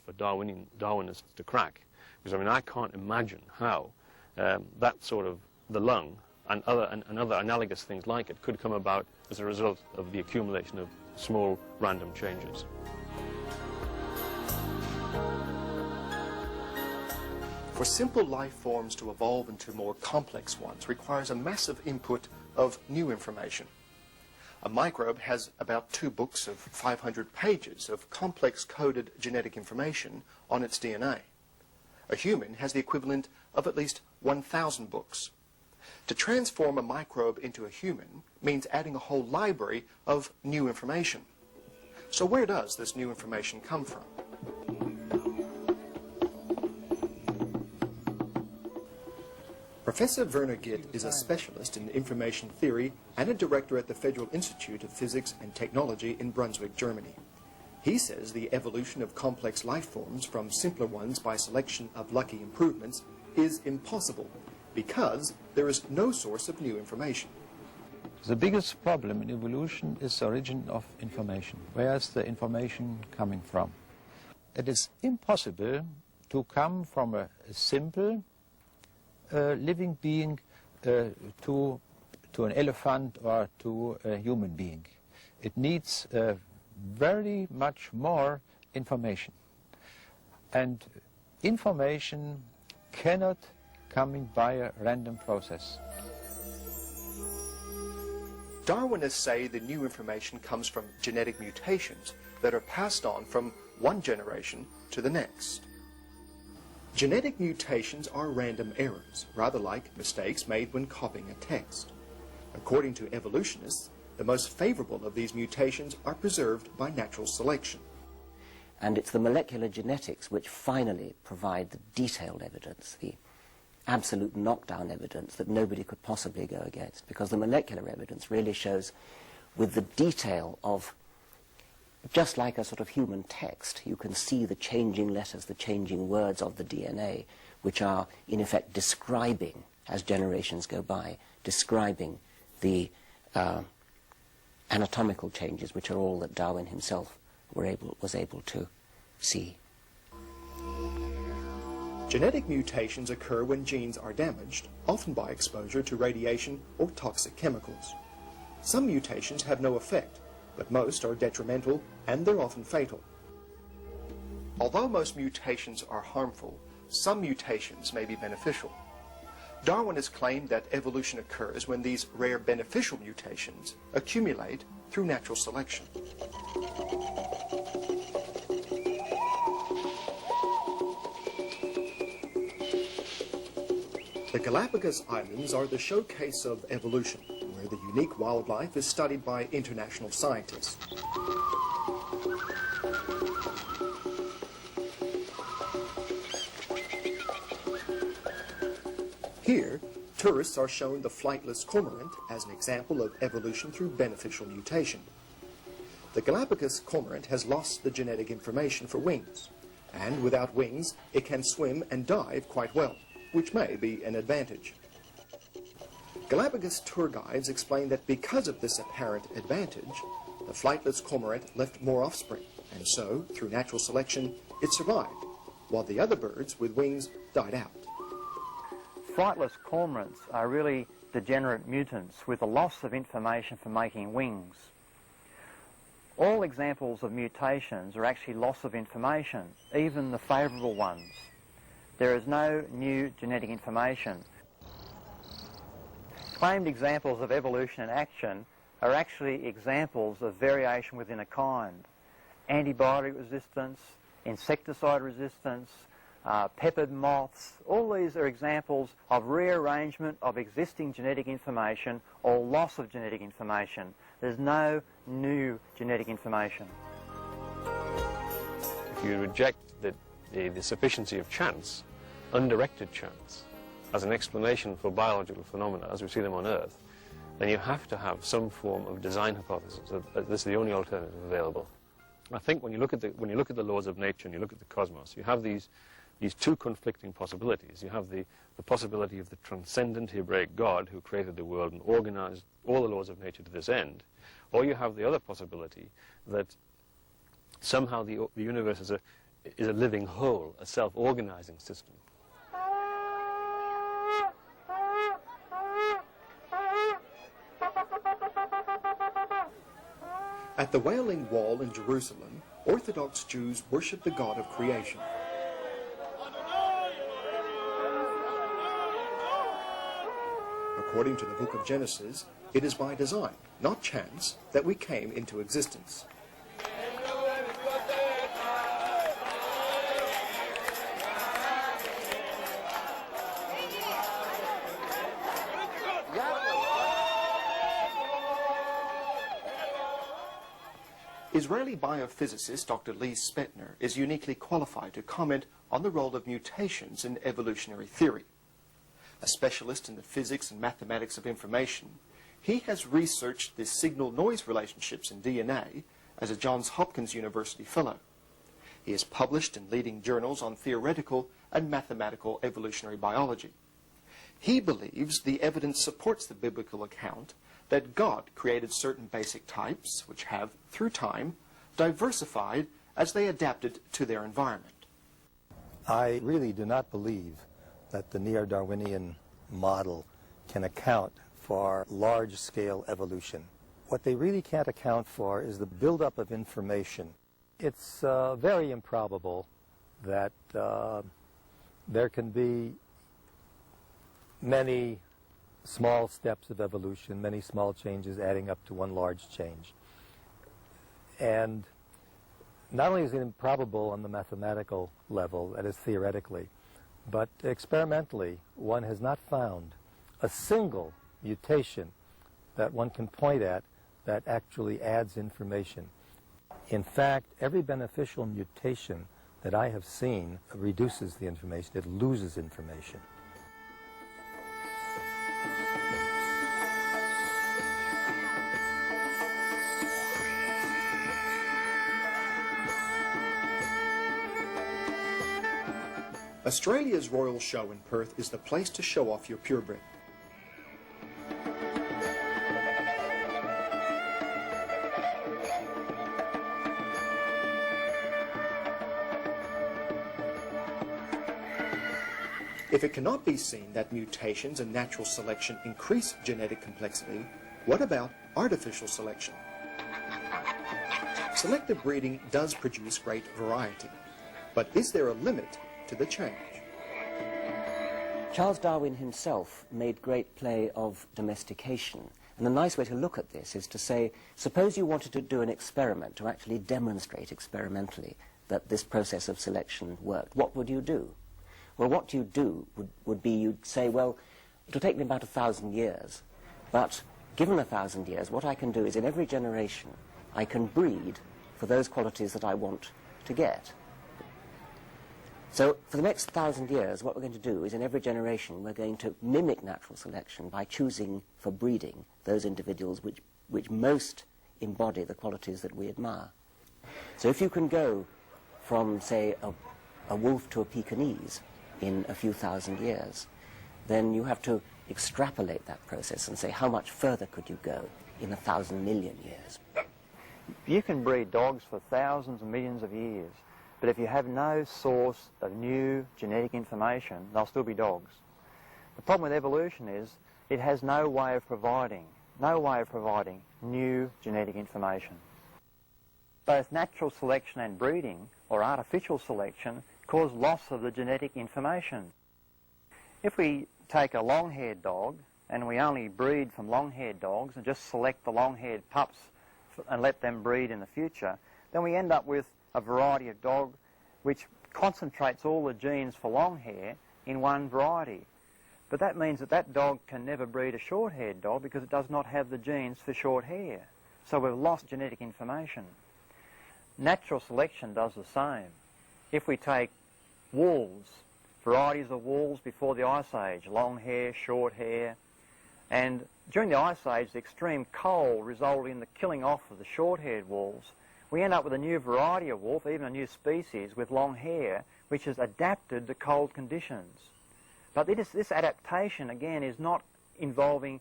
for Darwinists to crack. Because, I mean, I can't imagine how that sort of, the lung and other analogous things like it could come about as a result of the accumulation of small random changes. For simple life forms to evolve into more complex ones requires a massive input of new information. A microbe has about 2 books of 500 pages of complex coded genetic information on its DNA. A human has the equivalent of at least 1,000 books. To transform a microbe into a human means adding a whole library of new information. So where does this new information come from? Professor Werner Gitt is a specialist in information theory and a director at the Federal Institute of Physics and Technology in Brunswick, Germany. He says the evolution of complex life forms from simpler ones by selection of lucky improvements is impossible because there is no source of new information. The biggest problem in evolution is the origin of information. Where is the information coming from? It is impossible to come from a simple living being to an elephant or to a human being. It needs very much more information. And information cannot come in by a random process. Darwinists say the new information comes from genetic mutations that are passed on from one generation to the next. Genetic mutations are random errors, rather like mistakes made when copying a text. According to evolutionists, the most favorable of these mutations are preserved by natural selection. And it's the molecular genetics which finally provide the detailed evidence, the absolute knockdown evidence that nobody could possibly go against, because the molecular evidence really shows with the detail of, just like a sort of human text, you can see the changing letters, the changing words of the DNA, which are in effect describing, as generations go by, describing the anatomical changes, which are all that Darwin himself was able to see. Genetic mutations occur when genes are damaged, often by exposure to radiation or toxic chemicals. Some mutations have no effect, but most are detrimental and they're often fatal. Although most mutations are harmful, some mutations may be beneficial. Darwin has claimed that evolution occurs when these rare beneficial mutations accumulate through natural selection. The Galapagos Islands are the showcase of evolution, where the unique wildlife is studied by international scientists. Here, tourists are shown the flightless cormorant as an example of evolution through beneficial mutation. The Galapagos cormorant has lost the genetic information for wings, and without wings, it can swim and dive quite well, which may be an advantage. Galapagos tour guides explain that because of this apparent advantage, the flightless cormorant left more offspring, and so, through natural selection, it survived, while the other birds with wings died out. Flightless cormorants are really degenerate mutants with a loss of information for making wings. All examples of mutations are actually loss of information, even the favourable ones. There is no new genetic information. Claimed examples of evolution in action are actually examples of variation within a kind. Antibiotic resistance, insecticide resistance, peppered moths, all these are examples of rearrangement of existing genetic information or loss of genetic information. There's no new genetic information. If you reject the sufficiency of chance, undirected chance, as an explanation for biological phenomena as we see them on Earth, then you have to have some form of design hypothesis. This is the only alternative available. I think when you look at the laws of nature and you look at the cosmos, you have these two conflicting possibilities. You have the possibility of the transcendent Hebraic God who created the world and organized all the laws of nature to this end, or you have the other possibility that somehow the universe is a living whole, a self-organizing system. At the Wailing Wall in Jerusalem, Orthodox Jews worship the God of creation. According to the book of Genesis, it is by design, not chance, that we came into existence. Israeli biophysicist Dr. Lee Spetner is uniquely qualified to comment on the role of mutations in evolutionary theory. A specialist in the physics and mathematics of information, he has researched the signal-noise relationships in DNA as a Johns Hopkins University fellow. He has published in leading journals on theoretical and mathematical evolutionary biology. He believes the evidence supports the biblical account that God created certain basic types which have, through time, diversified as they adapted to their environment. I really do not believe that the neo-Darwinian model can account for large-scale evolution. What they really can't account for is the buildup of information. It's very improbable that there can be many small steps of evolution, many small changes adding up to one large change. And not only is it improbable on the mathematical level, that is theoretically, but experimentally one has not found a single mutation that one can point at that actually adds information. In fact, every beneficial mutation that I have seen reduces the information, it loses information. Australia's Royal Show in Perth is the place to show off your purebred. If it cannot be seen that mutations and natural selection increase genetic complexity, what about artificial selection? Selective breeding does produce great variety, but is there a limit to the change? Charles Darwin himself made great play of domestication. And a nice way to look at this is to say, suppose you wanted to do an experiment to actually demonstrate experimentally that this process of selection worked. What would you do? Well, what you'd do would be you'd say, well, it'll take me about 1,000 years, but given 1,000 years, what I can do is in every generation I can breed for those qualities that I want to get. So for the next 1,000 years, what we're going to do is in every generation we're going to mimic natural selection by choosing for breeding those individuals which most embody the qualities that we admire. So if you can go from, say, a wolf to a Pekingese in a few thousand years, then you have to extrapolate that process and say how much further could you go in 1,000 million years. You can breed dogs for thousands and millions of years, but if you have no source of new genetic information, they'll still be dogs. The problem with evolution is it has no way of providing new genetic information. Both natural selection and breeding, or artificial selection, cause loss of the genetic information. If we take a long-haired dog and we only breed from long-haired dogs and just select the long-haired pups and let them breed in the future, then we end up with a variety of dog which concentrates all the genes for long hair in one variety. But that means that that dog can never breed a short-haired dog because it does not have the genes for short hair. So we've lost genetic information. Natural selection does the same. If we take wolves, varieties of wolves before the Ice Age, long hair, short hair, and during the Ice Age the extreme cold resulted in the killing off of the short-haired wolves, we end up with a new variety of wolf, even a new species with long hair, which has adapted to cold conditions. But this adaptation, again, is not involving